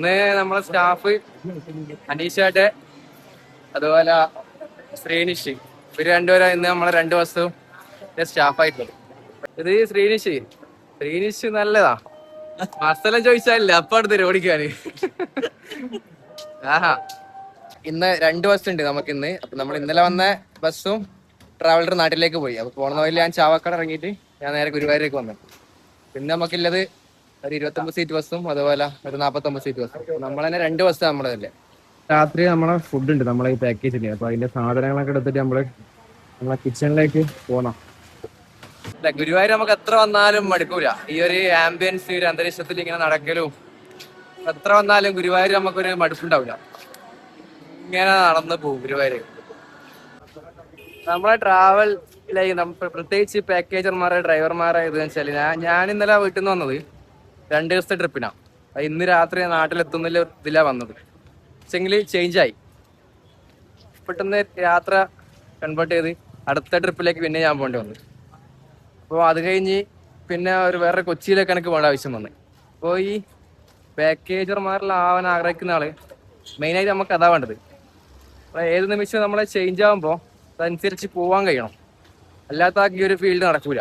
ഇന്ന് നമ്മളെ സ്റ്റാഫ് അനീഷാട്ടെ അതുപോലെ ശ്രീനിഷ് ഇവര് രണ്ടുപേരാ ഇന്ന് നമ്മളെ 2 ദിവസവും സ്റ്റാഫായിട്ടുള്ളത്. ഇത് ശ്രീനിഷ് നല്ലതാ, മസല ചോദിച്ചാലില്ല അപ്പൊ അടുത്ത് ഓടിക്കാന്. ആഹാ, ഇന്ന് 2 ബസ്സുണ്ട് നമുക്ക് ഇന്ന്. അപ്പൊ നമ്മൾ ഇന്നലെ വന്ന ബസ്സും ട്രാവലർ നാട്ടിലേക്ക് പോയി. അപ്പൊ പോണ വഴി ഞാൻ ചാവക്കാട് ഇറങ്ങിയിട്ട് ഞാൻ നേരെ ഗുരുവായൂരേക്ക് വന്നു. പിന്നെ നമുക്കുള്ളത് ഒരു 29 സീറ്റ് ബസ്സും അതുപോലെ ഒരു 49 സീറ്റ് ബസ്സും. നമ്മൾ തന്നെ 2 ബസ് നമ്മളതല്ലേ. രാത്രി നമ്മളെ ഫുഡ് ഉണ്ട് നമ്മളെ ഈ പാക്കേജില്. അപ്പൊ അതിന്റെ സാധനങ്ങളൊക്കെ എടുത്തിട്ട് നമ്മളെ കിച്ചണിലേക്ക് പോകണം. ഗുരുവായൂർ നമുക്ക് എത്ര വന്നാലും മടുക്കൂല. ഈ ഒരു ആംബിയൻസ്, ഒരു അന്തരീക്ഷത്തിൽ ഇങ്ങനെ നടക്കലും എത്ര വന്നാലും ഗുരുവായൂർ നമുക്കൊരു മടുപ്പുണ്ടാവില്ല. ഇങ്ങനെ നടന്നു പോകും ഗുരുവായൂർ. നമ്മളെ ട്രാവൽ പ്രത്യേകിച്ച് പാക്കേജർമാരെ ഡ്രൈവർമാരെ ഇതെന്ന് വെച്ചാല് ഞാൻ ഇന്നലെ വീട്ടിൽ നിന്ന് വന്നത് 2 ദിവസത്തെ ട്രിപ്പിനാ. ഇന്ന് രാത്രി നാട്ടിലെത്തുന്നില്ല ഇതിലാ വന്നത്. പക്ഷെങ്കിൽ ചേഞ്ചായി, പെട്ടെന്ന് യാത്ര കൺവേർട്ട് ചെയ്ത് അടുത്ത ട്രിപ്പിലേക്ക് പിന്നെ ഞാൻ പോകേണ്ടി വന്നു. അപ്പോൾ അത് കഴിഞ്ഞ് പിന്നെ വേറെ കൊച്ചിയിലേക്ക് എനിക്ക് പോകേണ്ട ആവശ്യം വന്നു. അപ്പോൾ ഈ പാക്കേജർമാരിലാവാൻ ആഗ്രഹിക്കുന്ന ആള് മെയിനായിട്ട് നമുക്ക് അതാ വേണ്ടത്. ഏത് നിമിഷം നമ്മളെ ചേഞ്ച് ആകുമ്പോൾ അതനുസരിച്ച് പോകാൻ കഴിയണം. അല്ലാത്ത ഈ ഒരു ഫീൽഡ് നടക്കൂല.